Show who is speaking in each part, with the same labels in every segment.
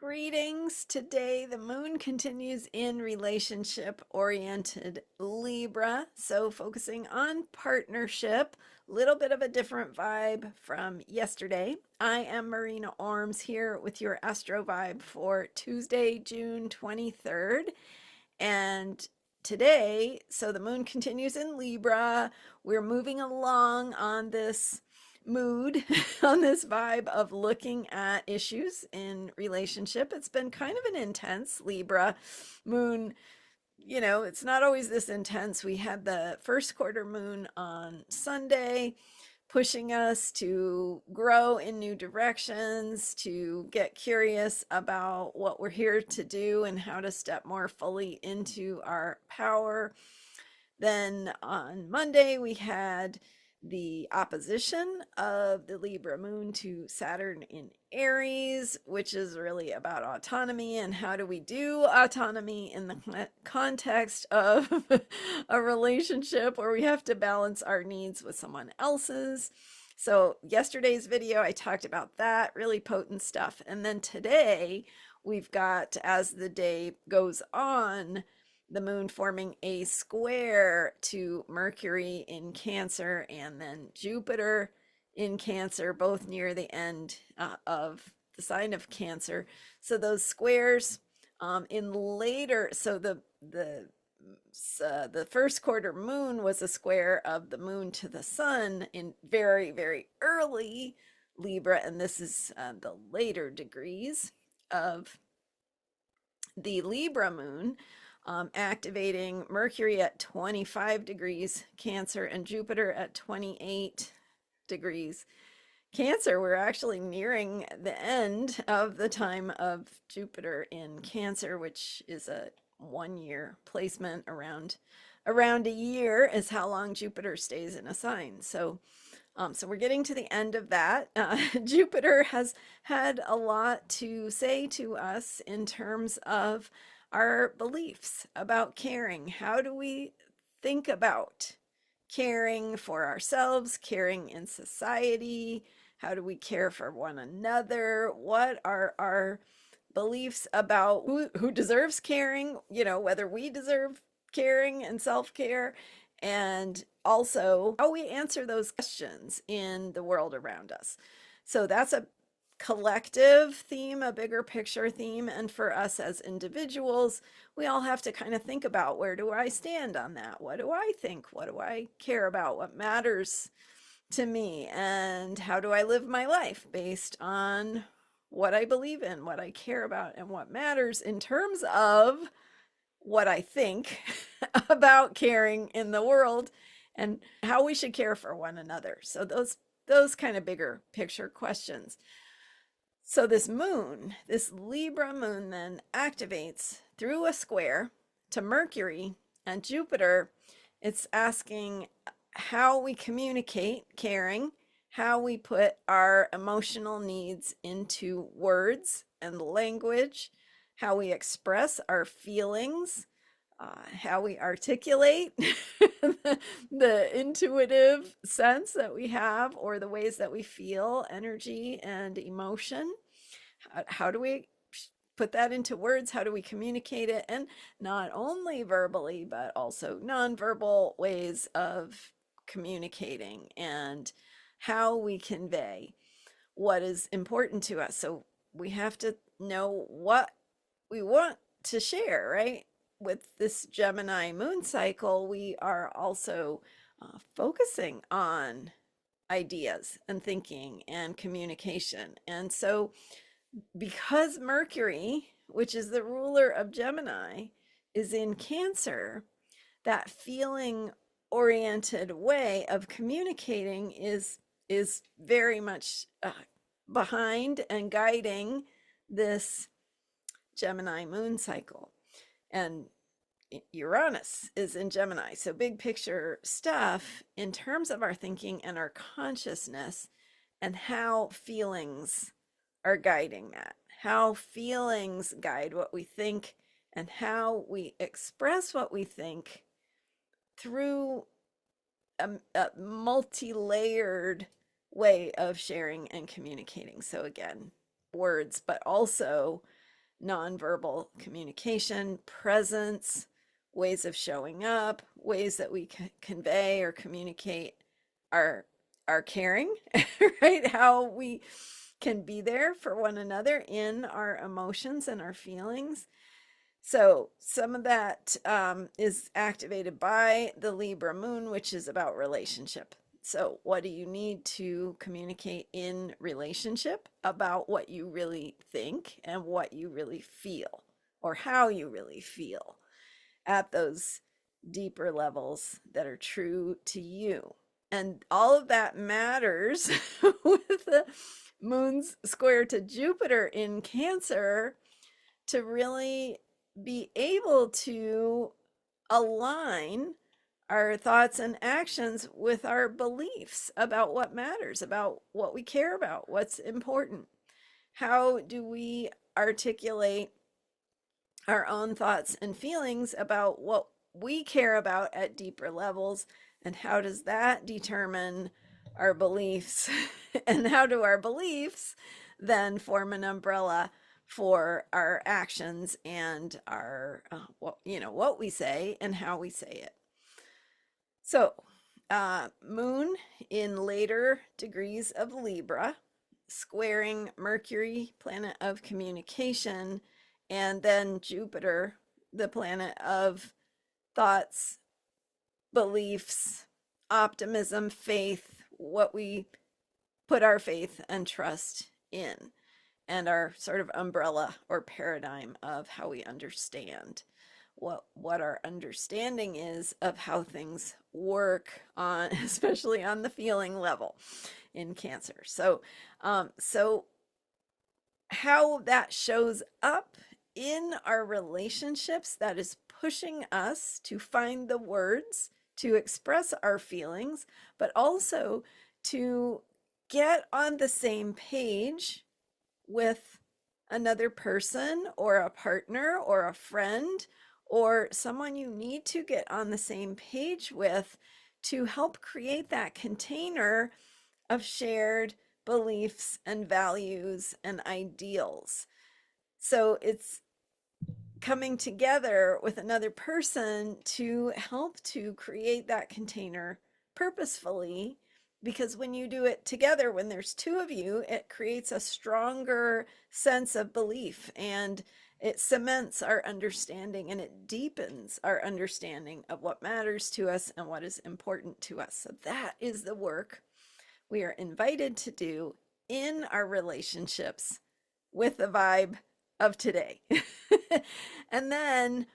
Speaker 1: Greetings. Today, the moon continues in relationship-oriented Libra. So focusing on partnership, little bit of a different vibe from yesterday. I am Marina Orms here with your Astro vibe for Tuesday, June 23rd. And today, so the moon continues in Libra. We're moving along on this mood, on this vibe of looking at issues in relationship. It's been kind of an intense Libra moon. It's not always this intense. We had the first quarter moon on Sunday, pushing us to grow in new directions, to get curious about what we're here to do and how to step more fully into our power. Then on Monday, we had the opposition of the Libra moon to Saturn in Aries, which is really about autonomy and how do we do autonomy in the context of a relationship where we have to balance our needs with someone else's. So yesterday's video, I talked about that, really potent stuff. And then today, we've got, as the day goes on, the moon forming a square to Mercury in Cancer and then Jupiter in Cancer, both near the end of the sign of Cancer. So those squares in later, so the first quarter moon was a square of the moon to the sun in very, very early Libra, and this is the later degrees of the Libra moon. Activating Mercury at 25 degrees Cancer and Jupiter at 28 degrees Cancer. We're actually nearing the end of the time of Jupiter in Cancer, which is a 1-year placement. Around a year is how long Jupiter stays in a sign. So we're getting to the end of that. Jupiter has had a lot to say to us in terms of our beliefs about caring. How do we think about caring for ourselves, caring in society? How do we care for one another? What are our beliefs about who deserves caring, whether we deserve caring and self-care, and also how we answer those questions in the world around us. So that's a collective theme, a bigger picture theme. And for us as individuals, we all have to kind of think about, where do I stand on that? What do I think? What do I care about? What matters to me? And how do I live my life based on what I believe in, what I care about, and what matters in terms of what I think about caring in the world and how we should care for one another. So those kind of bigger picture questions. So this moon, this Libra moon, then activates through a square to Mercury and Jupiter. It's asking how we communicate caring, how we put our emotional needs into words and language, how we express our feelings, how we articulate the intuitive sense that we have, or the ways that we feel energy and emotion. How do we put that into words? How do we communicate it? And not only verbally, but also nonverbal ways of communicating, and how we convey what is important to us. So we have to know what we want to share, right? With this Gemini moon cycle, we are also focusing on ideas and thinking and communication. And so because Mercury, which is the ruler of Gemini, is in Cancer, that feeling oriented way of communicating is very much behind and guiding this Gemini moon cycle. And Uranus is in Gemini. So big picture stuff in terms of our thinking and our consciousness, and how feelings are guiding that, how feelings guide what we think, and how we express what we think through a multi-layered way of sharing and communicating. So again, words, but also nonverbal communication, presence, ways of showing up, ways that we convey or communicate our caring, right? How we can be there for one another in our emotions and our feelings. So some of that is activated by the Libra Moon, which is about relationship. So what do you need to communicate in relationship about what you really think and what you really feel, or how you really feel at those deeper levels that are true to you? And all of that matters with the moon's square to Jupiter in Cancer, to really be able to align our thoughts and actions with our beliefs about what matters, about what we care about, what's important. How do we articulate our own thoughts and feelings about what we care about at deeper levels? And how does that determine our beliefs? And how do our beliefs then form an umbrella for our actions and our, what we say and how we say it? So, Moon in later degrees of Libra, squaring Mercury, planet of communication, and then Jupiter, the planet of thoughts, beliefs, optimism, faith, what we put our faith and trust in, and our sort of umbrella or paradigm of how we understand what our understanding is of how things work on, especially on the feeling level in Cancer. So how that shows up in our relationships, that is pushing us to find the words to express our feelings, but also to get on the same page with another person or a partner or a friend or someone you need to get on the same page with, to help create that container of shared beliefs and values and ideals. So it's coming together with another person to help to create that container purposefully, because when you do it together, when there's two of you, it creates a stronger sense of belief, and it cements our understanding, and it deepens our understanding of what matters to us and what is important to us. So that is the work we are invited to do in our relationships with the vibe of today. And then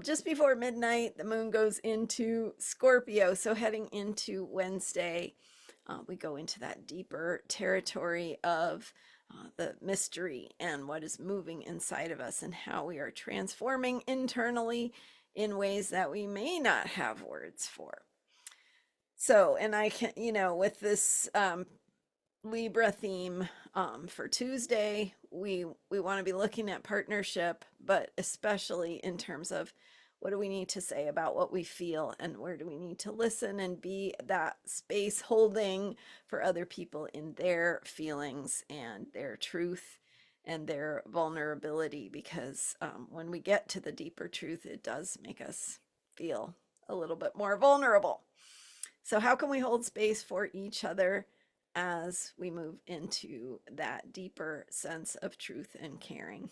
Speaker 1: just before midnight, the moon goes into Scorpio. So heading into Wednesday, we go into that deeper territory of the mystery and what is moving inside of us and how we are transforming internally in ways that we may not have words for. So, and I can, with this Libra theme for Tuesday, we want to be looking at partnership, but especially in terms of what do we need to say about what we feel, and where do we need to listen and be that space holding for other people in their feelings and their truth and their vulnerability, because when we get to the deeper truth, it does make us feel a little bit more vulnerable. So how can we hold space for each other as we move into that deeper sense of truth and caring?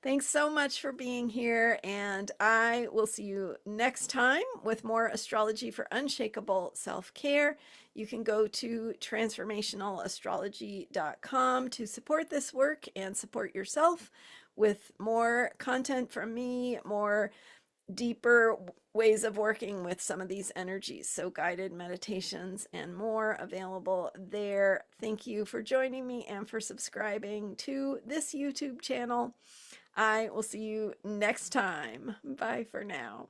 Speaker 1: Thanks so much for being here, and I will see you next time with more astrology for unshakable self-care. You can go to transformationalastrology.com to support this work and support yourself with more content from me, more deeper ways of working with some of these energies. So guided meditations and more available there. Thank you for joining me and for subscribing to this YouTube channel. I will see you next time. Bye for now.